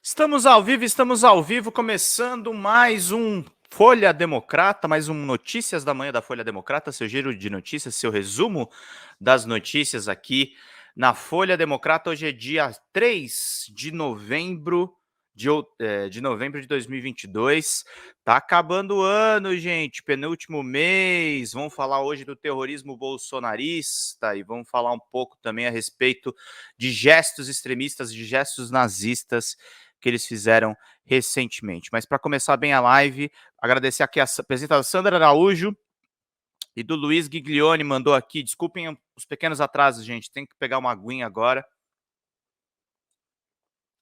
Estamos ao vivo, começando mais um Folha Democrata, mais um Notícias da Manhã da Folha Democrata, seu giro de notícias, seu resumo das notícias aqui na Folha Democrata. Hoje é dia 3 de novembro de 2022. Tá acabando o ano, gente, penúltimo mês. Vamos falar hoje do terrorismo bolsonarista e vamos falar um pouco também a respeito de gestos extremistas, de gestos nazistas que eles fizeram recentemente. Mas para começar bem a live, agradecer aqui a presença da Sandra Araújo e do Luiz Giglione, mandou aqui. Desculpem os pequenos atrasos, gente. Tem que pegar uma aguinha agora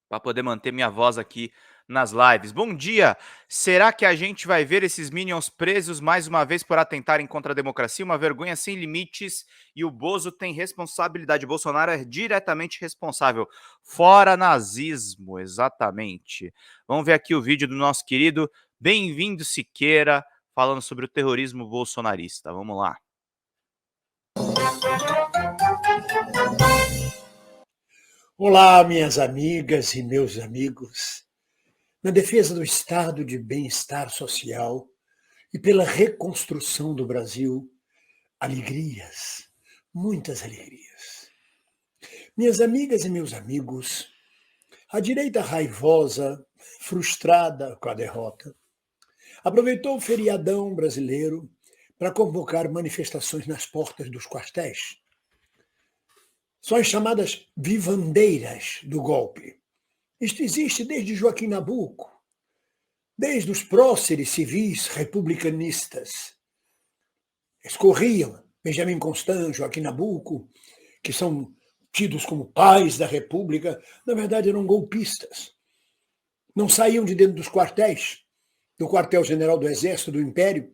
para poder manter minha voz aqui nas lives. Bom dia! Será que a gente vai ver esses Minions presos mais uma vez por atentarem contra a democracia? Uma vergonha sem limites e o Bozo tem responsabilidade. O Bolsonaro é diretamente responsável. Fora nazismo, exatamente. Vamos ver aqui o vídeo do nosso querido Bem-vindo Siqueira falando sobre o terrorismo bolsonarista. Vamos lá. Olá, minhas amigas e meus amigos. Na defesa do estado de bem-estar social e pela reconstrução do Brasil, alegrias, muitas alegrias. Minhas amigas e meus amigos, a direita raivosa, frustrada com a derrota, aproveitou o feriadão brasileiro para convocar manifestações nas portas dos quartéis. São as chamadas vivandeiras do golpe. Isto existe desde Joaquim Nabuco, desde os próceres civis republicanistas. Escorriam Benjamin Constant, Joaquim Nabuco, que são tidos como pais da República, na verdade eram golpistas. Não saíam de dentro dos quartéis, do quartel-general do Exército do Império,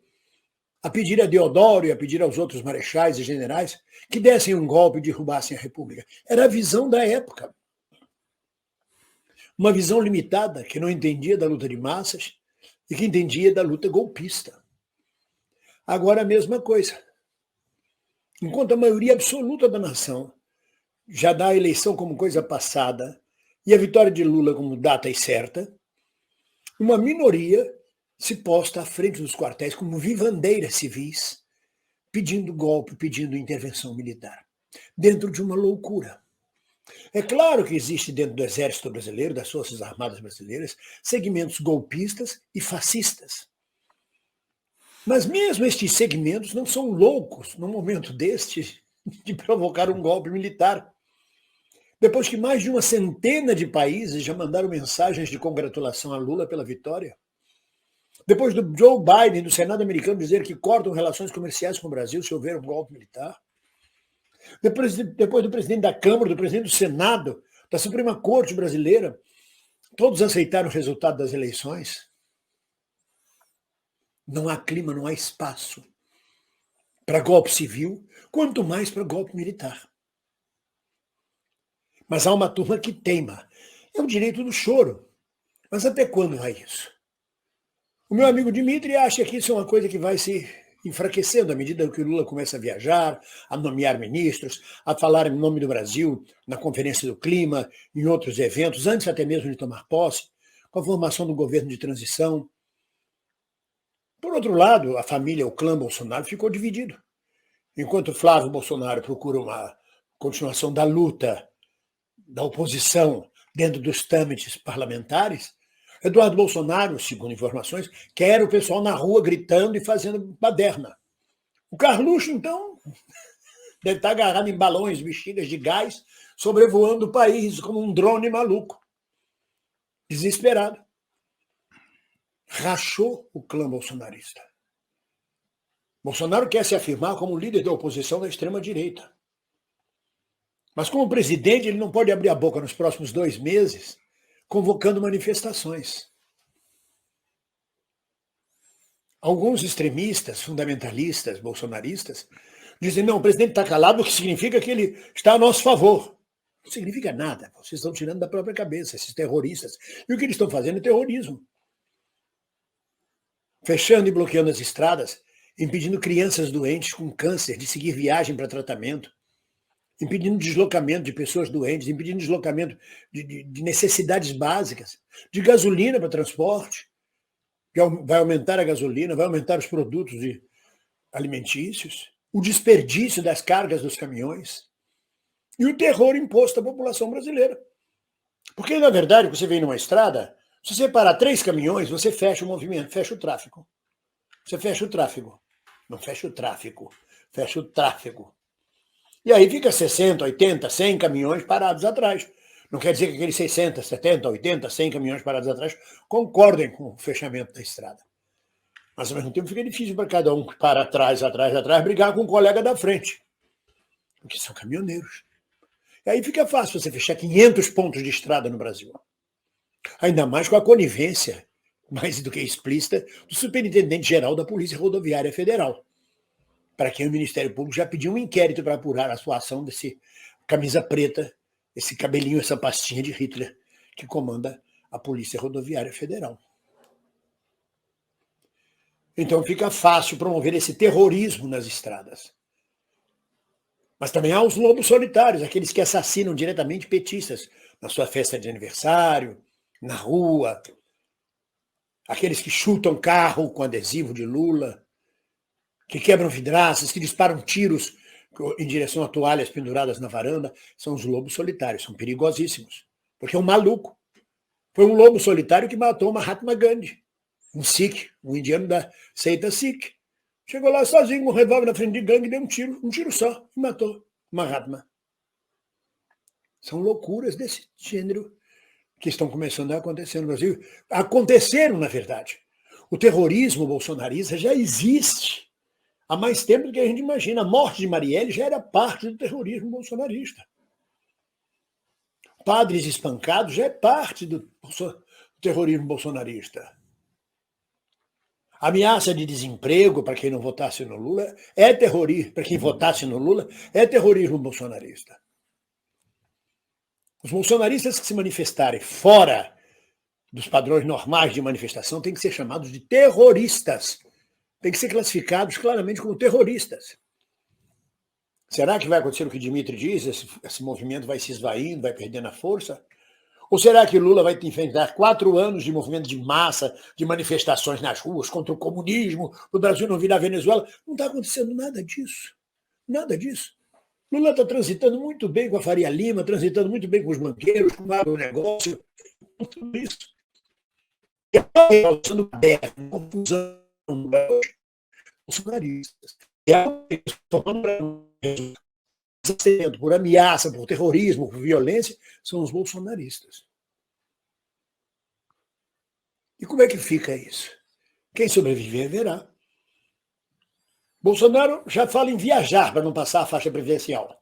a pedir a Deodoro e a pedir aos outros marechais e generais que dessem um golpe e derrubassem a República. Era a visão da época. Uma visão limitada, que não entendia da luta de massas e que entendia da luta golpista. Agora a mesma coisa. Enquanto a maioria absoluta da nação já dá a eleição como coisa passada e a vitória de Lula como data certa, uma minoria se posta à frente dos quartéis como vivandeiras civis, pedindo golpe, pedindo intervenção militar, dentro de uma loucura. É claro que existe dentro do Exército Brasileiro, das Forças Armadas Brasileiras, segmentos golpistas e fascistas. Mas mesmo estes segmentos não são loucos, no momento deste, de provocar um golpe militar. Depois que mais de uma centena de países já mandaram mensagens de congratulação a Lula pela vitória, depois do Joe Biden, do Senado americano, dizer que cortam relações comerciais com o Brasil se houver um golpe militar, depois do presidente da Câmara, do presidente do Senado, da Suprema Corte brasileira, todos aceitaram o resultado das eleições. Não há clima, não há espaço para golpe civil, quanto mais para golpe militar. Mas há uma turma que teima. É o direito do choro. Mas até quando vai isso? O meu amigo Dimitri acha que isso é uma coisa que vai se enfraquecendo à medida que o Lula começa a viajar, a nomear ministros, a falar em nome do Brasil na Conferência do Clima, em outros eventos, antes até mesmo de tomar posse, com a formação do governo de transição. Por outro lado, a família, o clã Bolsonaro, ficou dividido. Enquanto Flávio Bolsonaro procura uma continuação da luta da oposição dentro dos trâmites parlamentares, Eduardo Bolsonaro, segundo informações, quer o pessoal na rua gritando e fazendo baderna. O Carluxo, então, deve estar agarrado em balões, bexigas de gás, sobrevoando o país como um drone maluco. Desesperado. Rachou o clã bolsonarista. Bolsonaro quer se afirmar como líder da oposição da extrema-direita. Mas como presidente, ele não pode abrir a boca nos próximos 2 meses convocando manifestações. Alguns extremistas, fundamentalistas, bolsonaristas, dizem, não, o presidente está calado, o que significa que ele está a nosso favor. Não significa nada, vocês estão tirando da própria cabeça, esses terroristas. E o que eles estão fazendo é terrorismo. Fechando e bloqueando as estradas, impedindo crianças doentes com câncer de seguir viagem para tratamento, impedindo deslocamento de pessoas doentes, impedindo deslocamento de necessidades básicas. de gasolina para transporte, que vai aumentar a gasolina, vai aumentar os produtos alimentícios, o desperdício das cargas dos caminhões e o terror imposto à população brasileira. Porque, na verdade, quando você vem numa estrada, se você parar 3 caminhões, você fecha o movimento, fecha o tráfego. Você fecha o tráfego. Não fecha o tráfego, fecha o tráfego. E aí fica 60, 80, 100 caminhões parados atrás. Não quer dizer que aqueles 60, 70, 80, 100 caminhões parados atrás concordem com o fechamento da estrada. Mas, ao mesmo tempo, fica difícil para cada um que para atrás, brigar com o colega da frente. Porque são caminhoneiros. E aí fica fácil você fechar 500 pontos de estrada no Brasil. Ainda mais com a conivência, mais do que explícita, do Superintendente-Geral da Polícia Rodoviária Federal, para quem o Ministério Público já pediu um inquérito para apurar a atuação desse camisa preta, esse cabelinho, essa pastinha de Hitler, que comanda a Polícia Rodoviária Federal. Então fica fácil promover esse terrorismo nas estradas. Mas também há os lobos solitários, aqueles que assassinam diretamente petistas na sua festa de aniversário, na rua, aqueles que chutam carro com adesivo de Lula, que quebram vidraças, que disparam tiros em direção a toalhas penduradas na varanda, são os lobos solitários, são perigosíssimos. Porque é um maluco. Foi um lobo solitário que matou Mahatma Gandhi, um Sikh, um indiano da seita Sikh. Chegou lá sozinho com um revólver na frente de gangue, deu um tiro só, e matou Mahatma. São loucuras desse gênero que estão começando a acontecer no Brasil. Aconteceram, na verdade. O terrorismo bolsonarista já existe há mais tempo do que a gente imagina. A morte de Marielle já era parte do terrorismo bolsonarista. Padres espancados já é parte do terrorismo bolsonarista. A ameaça de desemprego para quem não votasse no Lula é terrorismo, para quem votasse no Lula é terrorismo bolsonarista. Os bolsonaristas que se manifestarem fora dos padrões normais de manifestação têm que ser chamados de terroristas. Têm que ser classificados claramente como terroristas. Será que vai acontecer o que Dmitry diz? Esse movimento vai se esvaindo, vai perdendo a força? Ou será que Lula vai enfrentar 4 anos de movimento de massa, de manifestações nas ruas contra o comunismo, o Brasil não virar Venezuela? Não está acontecendo nada disso. Nada disso. Lula está transitando muito bem com a Faria Lima, transitando muito bem com os banqueiros, com o agronegócio, com tudo isso. E a causando confusão bolsonaristas. E a por ameaça, por terrorismo, por violência, são os bolsonaristas. E como é que fica isso? Quem sobreviver verá. Bolsonaro já fala em viajar para não passar a faixa previdencial.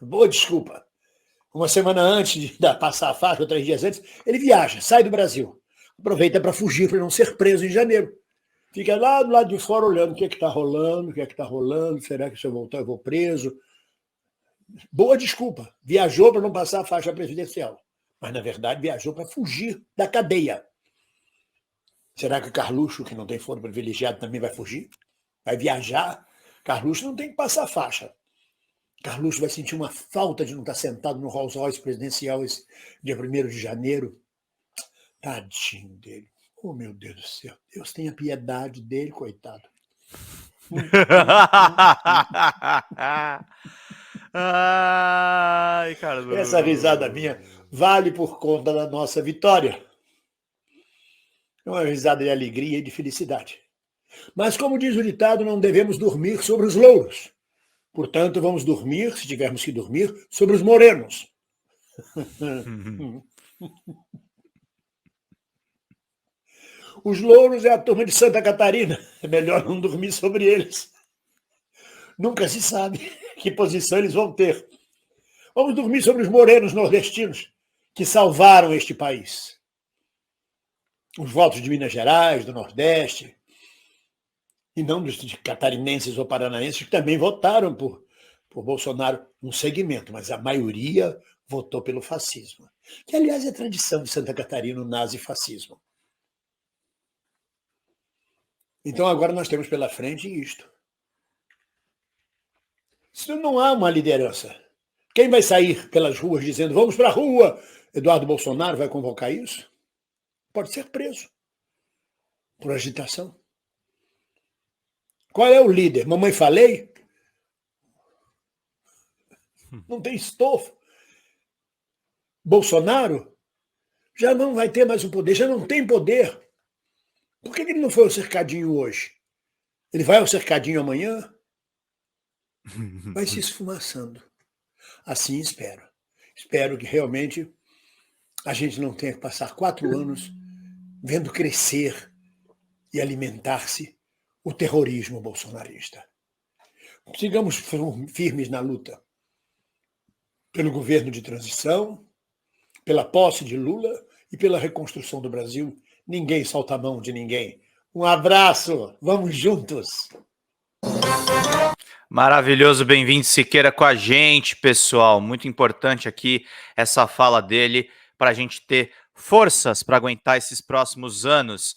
Boa desculpa. Uma semana antes de passar a faixa, ou 3 dias antes, ele viaja, sai do Brasil. Aproveita para fugir, para não ser preso em janeiro. Fica lá do lado de fora olhando o que está rolando, será que se eu voltar eu vou preso? Boa desculpa. Viajou para não passar a faixa presidencial. Mas, na verdade, viajou para fugir da cadeia. Será que o Carluxo, que não tem foro privilegiado, também vai fugir? Vai viajar? Carluxo não tem que passar a faixa. Carluxo vai sentir uma falta de não estar sentado no Rolls Royce presidencial esse dia 1º de janeiro. Tadinho dele. Oh, meu Deus do céu. Deus tenha piedade dele, coitado. Ai, Carlos. Essa risada minha vale por conta da nossa vitória. É uma risada de alegria e de felicidade. Mas, como diz o ditado, não devemos dormir sobre os louros. Portanto, vamos dormir, se tivermos que dormir, sobre os morenos. Os louros é a turma de Santa Catarina. É melhor não dormir sobre eles. Nunca se sabe que posição eles vão ter. Vamos dormir sobre os morenos nordestinos que salvaram este país. Os votos de Minas Gerais, do Nordeste, e não dos catarinenses ou paranaenses, que também votaram por Bolsonaro, um segmento, mas a maioria votou pelo fascismo. Que, aliás, é tradição de Santa Catarina, o nazifascismo. Então, agora nós temos pela frente isto. Se não há uma liderança, quem vai sair pelas ruas dizendo vamos para a rua, Eduardo Bolsonaro vai convocar isso? Pode ser preso por agitação. Qual é o líder? Mamãe falei? Não tem estofo. Bolsonaro já não vai ter mais o poder, já não tem poder. Por que ele não foi ao cercadinho hoje? Ele vai ao cercadinho amanhã? Vai se esfumaçando. Assim espero. Espero que realmente a gente não tenha que passar 4 anos vendo crescer e alimentar-se o terrorismo bolsonarista. Sigamos firmes na luta pelo governo de transição, pela posse de Lula e pela reconstrução do Brasil. Ninguém solta a mão de ninguém. Um abraço, vamos juntos! Maravilhoso, bem-vindo Siqueira com a gente, pessoal. Muito importante aqui essa fala dele para a gente ter forças para aguentar esses próximos anos.